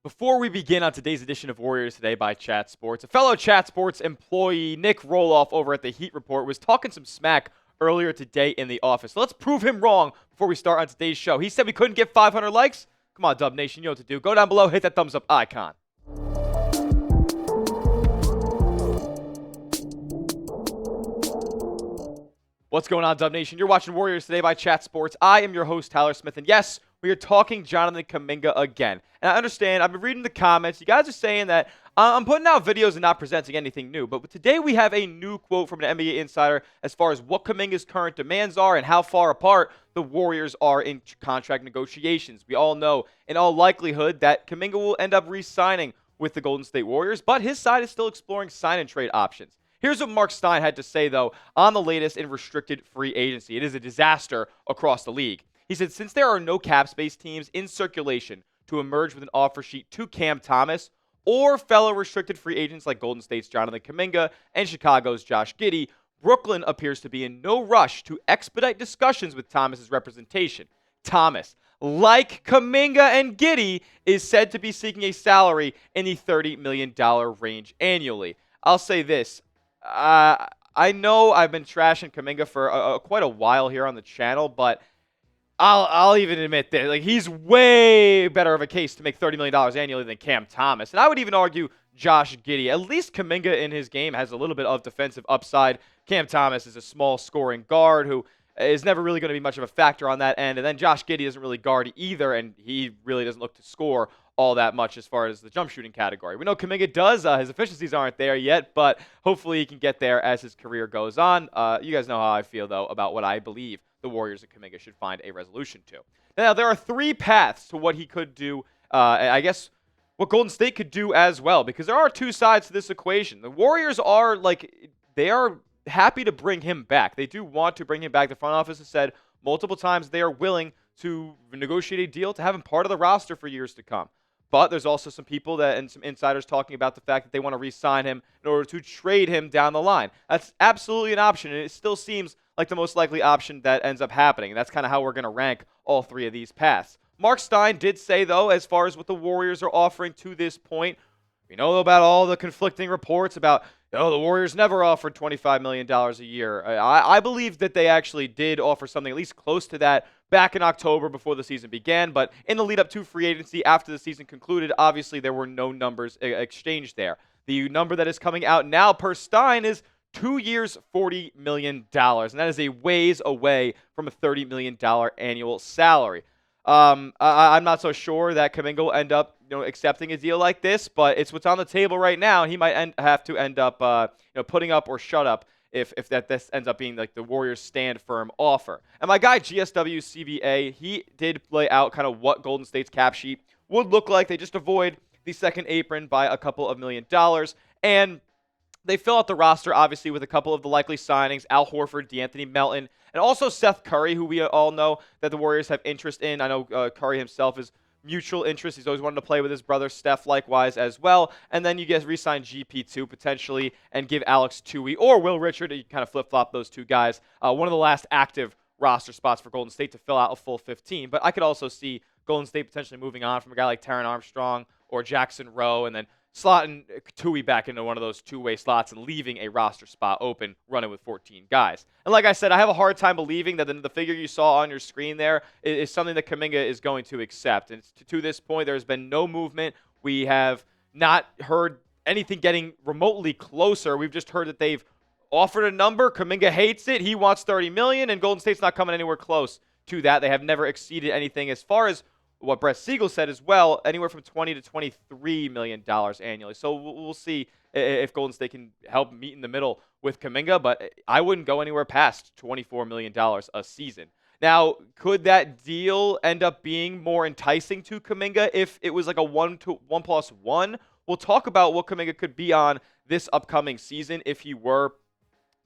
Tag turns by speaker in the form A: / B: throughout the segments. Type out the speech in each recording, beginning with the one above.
A: Before we begin on today's edition of Warriors Today by Chat Sports, a fellow Chat Sports employee, Nick Roloff over at the Heat Report, was talking some smack earlier today in the office. So let's prove him wrong before we start on today's show. He said we couldn't get 500 likes. Come on, Dub Nation, you know what to do. Go down below, hit that thumbs up icon. What's going on, Dub Nation? You're watching Warriors Today by Chat Sports. I am your host, Tyler Smith, and yes, we are talking Jonathan Kuminga again. And I understand, I've been reading the comments. You guys are saying that I'm putting out videos and not presenting anything new. But today we have a new quote from an NBA Insider as far as what Kuminga's current demands are and how far apart the Warriors are in contract negotiations. We all know, in all likelihood, that Kuminga will end up re-signing with the Golden State Warriors, but his side is still exploring sign-and-trade options. Here's what Marc Stein had to say, though, on the latest in restricted free agency. It is a disaster across the league. He said, since there are no cap space teams in circulation to emerge with an offer sheet to Cam Thomas or fellow restricted free agents like Golden State's Jonathan Kuminga and Chicago's Josh Giddey, Brooklyn appears to be in no rush to expedite discussions with Thomas's representation. Thomas, like Kuminga and Giddey, is said to be seeking a salary in the $30 million range annually. I'll say this. I know I've been trashing Kuminga for quite a while here on the channel, but I'll even admit that he's way better of a case to make $30 million annually than Cam Thomas. And I would even argue Josh Giddey. At least Kuminga in his game has a little bit of defensive upside. Cam Thomas is a small scoring guard who is never really going to be much of a factor on that end. And then Josh Giddey doesn't really guard either, and he really doesn't look to score all that much as far as the jump shooting category. We know Kuminga does. His efficiencies aren't there yet, but hopefully he can get there as his career goes on. You guys know how I feel, though, about what I believe the Warriors and Kuminga should find a resolution to. Now, there are three paths to what he could do, and I guess what Golden State could do as well, because there are two sides to this equation. The Warriors are, they are happy to bring him back. They do want to bring him back. The front office has said multiple times they are willing to negotiate a deal to have him part of the roster for years to come. But there's also some people and some insiders talking about the fact that they want to re-sign him in order to trade him down the line. That's absolutely an option, and it still seems like the most likely option that ends up happening. And that's kind of how we're going to rank all three of these paths. Marc Stein did say, though, as far as what the Warriors are offering to this point, we know about all the conflicting reports about, the Warriors never offered $25 million a year. I believe that they actually did offer something at least close to that back in October before the season began. But in the lead up to free agency after the season concluded, obviously there were no numbers exchanged there. The number that is coming out now per Stein is 2 years, $40 million. And that is a ways away from a $30 million annual salary. I'm not so sure that Kuminga will end up accepting a deal like this, but it's what's on the table right now. He might have to end up putting up or shut up if this ends up being like the Warriors' stand firm offer. And my guy GSW CBA, he did lay out kind of what Golden State's cap sheet would look like. They just avoid the second apron by a couple of $1 million, and they fill out the roster, obviously, with a couple of the likely signings, Al Horford, D'Anthony Melton, and also Seth Curry, who we all know that the Warriors have interest in. I know Curry himself is mutual interest. He's always wanted to play with his brother Steph likewise as well. And then you guys re-sign GP2 potentially and give Alex Tui or Will Richard, you kind of flip-flop those two guys, one of the last active roster spots for Golden State to fill out a full 15. But I could also see Golden State potentially moving on from a guy like Taron Armstrong or Jackson Rowe and then slotting Tui back into one of those two-way slots and leaving a roster spot open, running with 14 guys. And like I said, I have a hard time believing that the figure you saw on your screen there is something that Kuminga is going to accept. And to this point, there's been no movement. We have not heard anything getting remotely closer. We've just heard that they've offered a number. Kuminga hates it. He wants $30 million, and Golden State's not coming anywhere close to that. They have never exceeded anything as far as what Brett Siegel said as well, anywhere from $20 to $23 million annually. So we'll see if Golden State can help meet in the middle with Kuminga, but I wouldn't go anywhere past $24 million a season. Now, could that deal end up being more enticing to Kuminga if it was like a 1+1? We'll talk about what Kuminga could be on this upcoming season if he were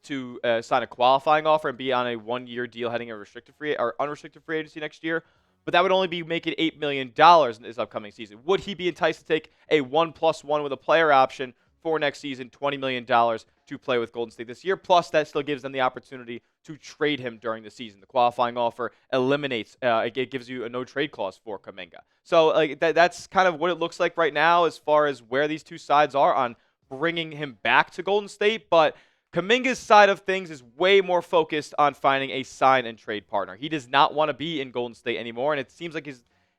A: to sign a qualifying offer and be on a one-year deal heading a restricted free or unrestricted free agency next year. But that would only be making $8 million in this upcoming season. Would he be enticed to take a 1+1 with a player option for next season, $20 million to play with Golden State this year? Plus, that still gives them the opportunity to trade him during the season. The qualifying offer eliminates, it gives you a no trade clause for Kuminga. So like that's kind of what it looks like right now as far as where these two sides are on bringing him back to Golden State. But Kuminga's side of things is way more focused on finding a sign and trade partner. He does not want to be in Golden State anymore, and it seems like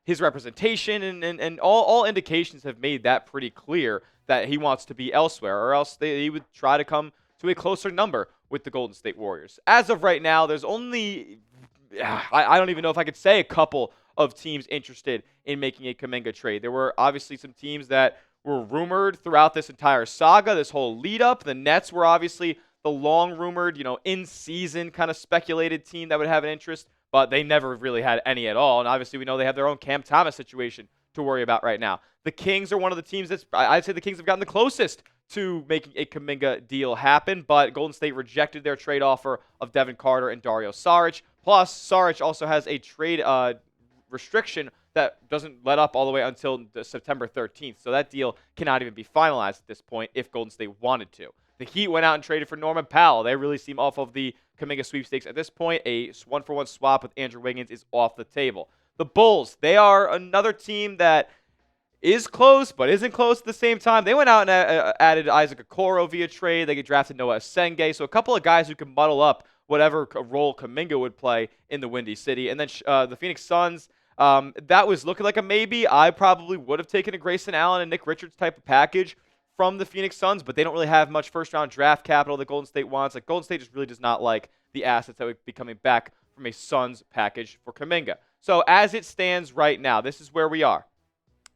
A: his representation and all indications have made that pretty clear that he wants to be elsewhere, or else he would try to come to a closer number with the Golden State Warriors. As of right now, there's only, I don't even know if I could say a couple of teams interested in making a Kuminga trade. There were obviously some teams that were rumored throughout this entire saga, this whole lead up. The Nets were obviously the long rumored, in-season kind of speculated team that would have an interest, but they never really had any at all. And obviously we know they have their own Cam Thomas situation to worry about right now. The Kings are one of the teams I'd say the Kings have gotten the closest to making a Kuminga deal happen, but Golden State rejected their trade offer of Devin Carter and Dario Saric. Plus, Saric also has a trade restriction that doesn't let up all the way until September 13th. So that deal cannot even be finalized at this point if Golden State wanted to. The Heat went out and traded for Norman Powell. They really seem off of the Kuminga sweepstakes at this point. A one-for-one swap with Andrew Wiggins is off the table. The Bulls, they are another team that is close but isn't close at the same time. They went out and added Isaac Okoro via trade. They drafted Noah Senge. So a couple of guys who can muddle up whatever role Kuminga would play in the Windy City. And then the Phoenix Suns, that was looking like a maybe. I probably would have taken a Grayson Allen and Nick Richards type of package from the Phoenix Suns, but they don't really have much first-round draft capital that Golden State wants. Like Golden State just really does not like the assets that would be coming back from a Suns package for Kuminga. So as it stands right now, this is where we are.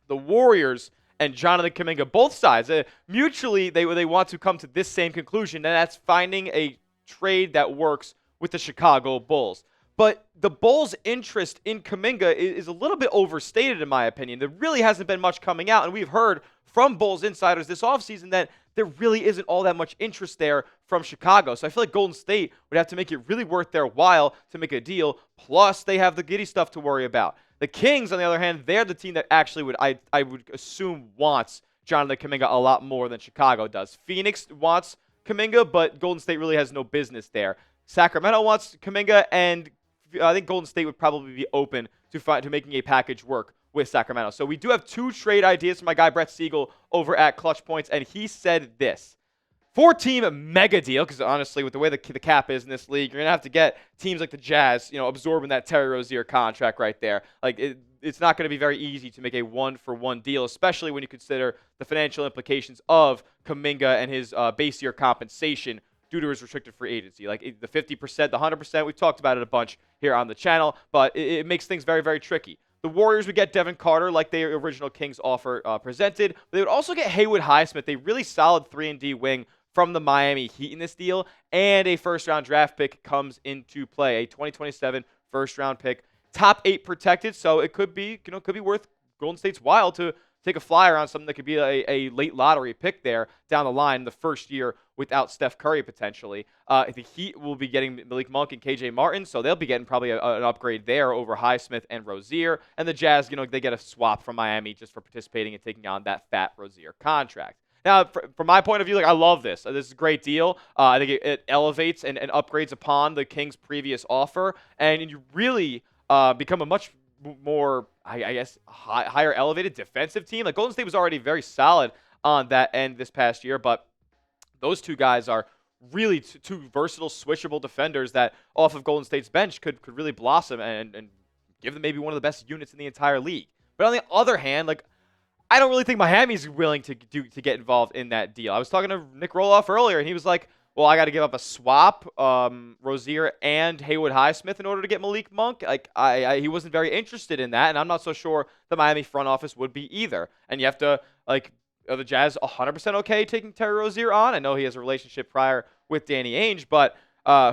A: The Warriors and Jonathan Kuminga, both sides, mutually they want to come to this same conclusion, and that's finding a trade that works with the Chicago Bulls. But the Bulls' interest in Kuminga is a little bit overstated, in my opinion. There really hasn't been much coming out, and we've heard from Bulls insiders this offseason that there really isn't all that much interest there from Chicago. So I feel like Golden State would have to make it really worth their while to make a deal, plus they have the Giddey stuff to worry about. The Kings, on the other hand, they're the team that actually I would assume wants Jonathan Kuminga a lot more than Chicago does. Phoenix wants Kuminga, but Golden State really has no business there. Sacramento wants Kuminga, and I think Golden State would probably be open to making a package work with Sacramento. So we do have two trade ideas from my guy Brett Siegel over at Clutch Points, and he said this. 4-team mega deal, because honestly, with the way the cap is in this league, you're going to have to get teams like the Jazz, absorbing that Terry Rozier contract right there. Like, it's not going to be very easy to make a one-for-one deal, especially when you consider the financial implications of Kuminga and his base year compensation due to his restricted free agency. Like the 50%, the 100%, we've talked about it a bunch here on the channel, but it makes things very, very tricky. The Warriors would get Devin Carter like the original Kings offer presented. They would also get Haywood Highsmith, a really solid 3-and-D wing from the Miami Heat in this deal, and a first-round draft pick comes into play, a 2027 first-round pick, top 8 protected, so it could be, could be worth Golden State's while to take a flyer on something that could be a late lottery pick there down the line, the first year without Steph Curry potentially. The Heat will be getting Malik Monk and KJ Martin, so they'll be getting probably an upgrade there over Highsmith and Rozier. And the Jazz, they get a swap from Miami just for participating and taking on that fat Rozier contract. Now, from my point of view, I love this. This is a great deal. I think it elevates and upgrades upon the Kings' previous offer, and you really become a much more, I guess, higher elevated defensive team. Like Golden State was already very solid on that end this past year, but those two guys are really two versatile, switchable defenders that off of Golden State's bench could really blossom and give them maybe one of the best units in the entire league. But on the other hand, I don't really think Miami's willing to get involved in that deal. I was talking to Nick Roloff earlier, and he was like, well, I got to give up a swap, Rozier and Haywood Highsmith in order to get Malik Monk. He wasn't very interested in that, and I'm not so sure the Miami front office would be either. And you have to, are the Jazz 100% okay taking Terry Rozier on? I know he has a relationship prior with Danny Ainge, but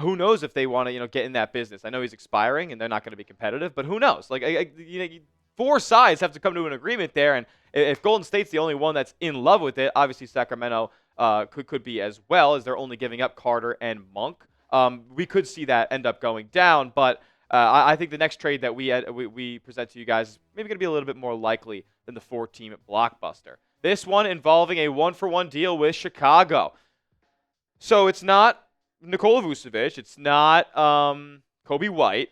A: who knows if they want to, get in that business. I know he's expiring, and they're not going to be competitive, but who knows? Four sides have to come to an agreement there, and if Golden State's the only one that's in love with it, obviously Sacramento could be as well, as they're only giving up Carter and Monk. We could see that end up going down, but I think the next trade that we present to you guys is maybe going to be a little bit more likely than the 4-team blockbuster. This one involving a one-for-one deal with Chicago. So it's not Nikola Vucevic. It's not Kobe White.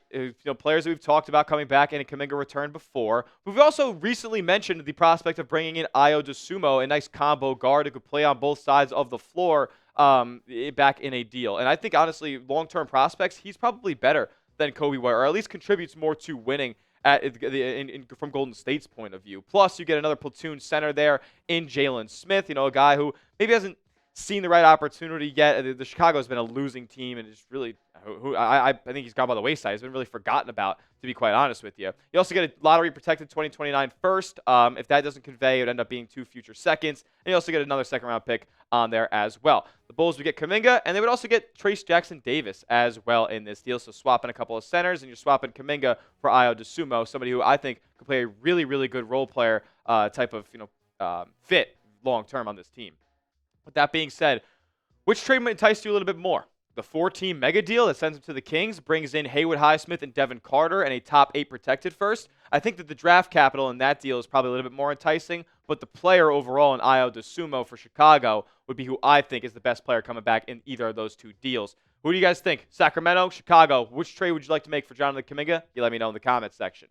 A: Players that we've talked about coming back and Kuminga returned before. We've also recently mentioned the prospect of bringing in Ayo Dosunmu, a nice combo guard who could play on both sides of the floor, back in a deal. And I think, honestly, long-term prospects, he's probably better than Kobe White, or at least contributes more to winning from Golden State's point of view. Plus, you get another platoon center there in Jalen Smith, a guy who maybe hasn't seen the right opportunity yet. The Chicago's been a losing team, and it's really I think he's gone by the wayside. He's been really forgotten about, to be quite honest with you. You also get a lottery protected 2029 first. If that doesn't convey, it would end up being 2 future seconds. And you also get another second-round pick on there as well. The Bulls would get Kuminga, and they would also get Trace Jackson-Davis as well in this deal. So swapping a couple of centers, and you're swapping Kuminga for Ayo Dosunmu, somebody who I think could play a really, really good role player type of fit long-term on this team. With that being said, which trade might entice you a little bit more? The 4-team mega deal that sends him to the Kings brings in Haywood Highsmith and Devin Carter and a top 8 protected first. I think that the draft capital in that deal is probably a little bit more enticing, but the player overall in Ayo Dosunmu for Chicago would be who I think is the best player coming back in either of those 2 deals. Who do you guys think? Sacramento, Chicago, which trade would you like to make for Jonathan Kuminga? You let me know in the comments section.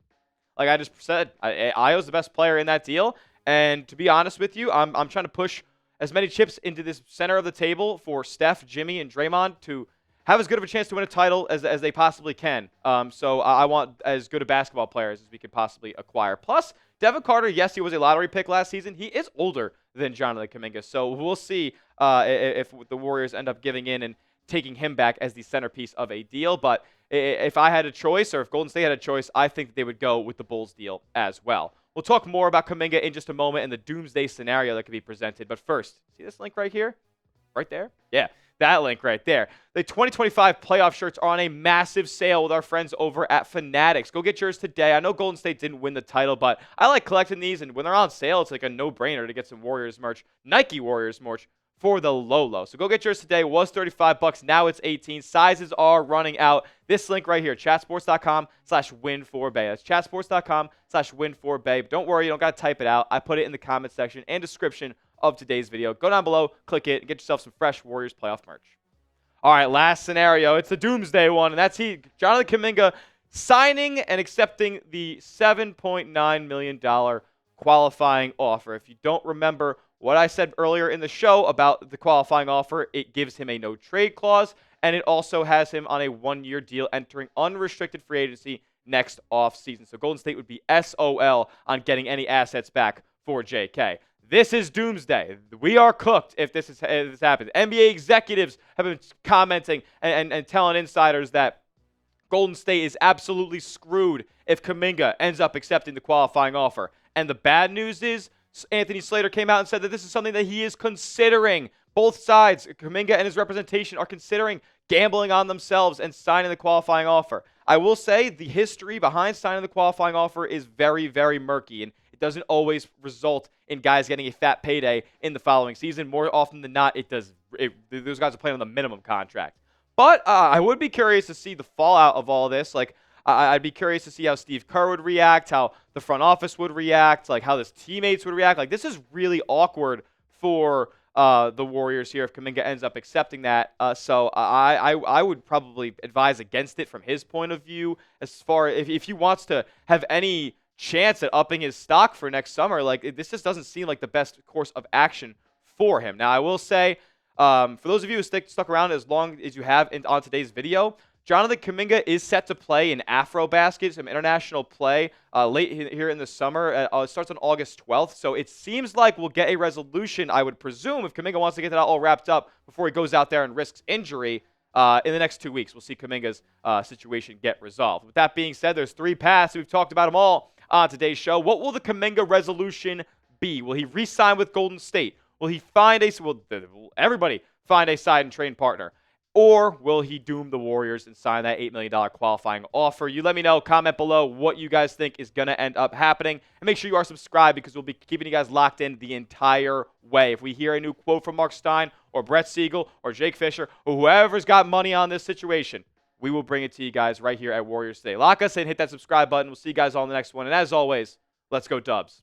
A: Like I just said, Ayo's the best player in that deal, and to be honest with you, I'm trying to push as many chips into this center of the table for Steph, Jimmy, and Draymond to have as good of a chance to win a title as they possibly can. So I want as good a basketball players as we could possibly acquire. Plus, Devin Carter, yes, he was a lottery pick last season. He is older than Jonathan Kuminga. So we'll see if the Warriors end up giving in and taking him back as the centerpiece of a deal. But if I had a choice, or if Golden State had a choice, I think they would go with the Bulls deal as well. We'll talk more about Kuminga in just a moment and the doomsday scenario that could be presented. But first, see this link right here? Right there? Yeah, that link right there. The 2025 playoff shirts are on a massive sale with our friends over at Fanatics. Go get yours today. I know Golden State didn't win the title, but I like collecting these, and when they're on sale, it's like a no-brainer to get some Warriors merch, Nike Warriors merch, for the low. So go get yours today. It was $35. Now it's $18. Sizes are running out. This link right here, chatsports.com/win4bay. That's chatsports.com/win4bay. But don't worry, you don't got to type it out. I put it in the comment section and description of today's video. Go down below, click it, and get yourself some fresh Warriors playoff merch. All right, last scenario. It's the doomsday one, and that's Jonathan Kuminga signing and accepting the $7.9 million qualifying offer. If you don't remember what I said earlier in the show about the qualifying offer, it gives him a no-trade clause, and it also has him on a 1-year deal entering unrestricted free agency next offseason. So Golden State would be SOL on getting any assets back for JK. This is doomsday. We are cooked if this happens. NBA executives have been commenting and telling insiders that Golden State is absolutely screwed if Kuminga ends up accepting the qualifying offer. And the bad news is Anthony Slater came out and said that this is something that he is considering. Both sides, Kuminga and his representation, are considering gambling on themselves and signing the qualifying offer. I will say the history behind signing the qualifying offer is very, very murky, and it doesn't always result in guys getting a fat payday in the following season. More often than not, those guys are playing on the minimum contract. But I would be curious to see the fallout of all this. I'd be curious to see how Steve Kerr would react, how the front office would react, how his teammates would react. This is really awkward for the Warriors here if Kuminga ends up accepting that. So I would probably advise against it from his point of view. As far if he wants to have any chance at upping his stock for next summer, this just doesn't seem like the best course of action for him. Now, I will say, for those of you who stuck around as long as you have on today's video, Jonathan Kuminga is set to play in AfroBasket, some international play late here in the summer. It starts on August 12th, so it seems like we'll get a resolution, I would presume, if Kuminga wants to get that all wrapped up before he goes out there and risks injury in the next 2 weeks. We'll see Kuminga's situation get resolved. With that being said, there's 3 paths. We've talked about them all on today's show. What will the Kuminga resolution be? Will he re-sign with Golden State? Will he will everybody find a side and train partner? Or will he doom the Warriors and sign that $8 million qualifying offer? You let me know. Comment below what you guys think is going to end up happening. And make sure you are subscribed because we'll be keeping you guys locked in the entire way. If we hear a new quote from Marc Stein or Brett Siegel or Jake Fisher or whoever's got money on this situation, we will bring it to you guys right here at Warriors Today. Lock us in. Hit that subscribe button. We'll see you guys all in the next one. And as always, let's go Dubs.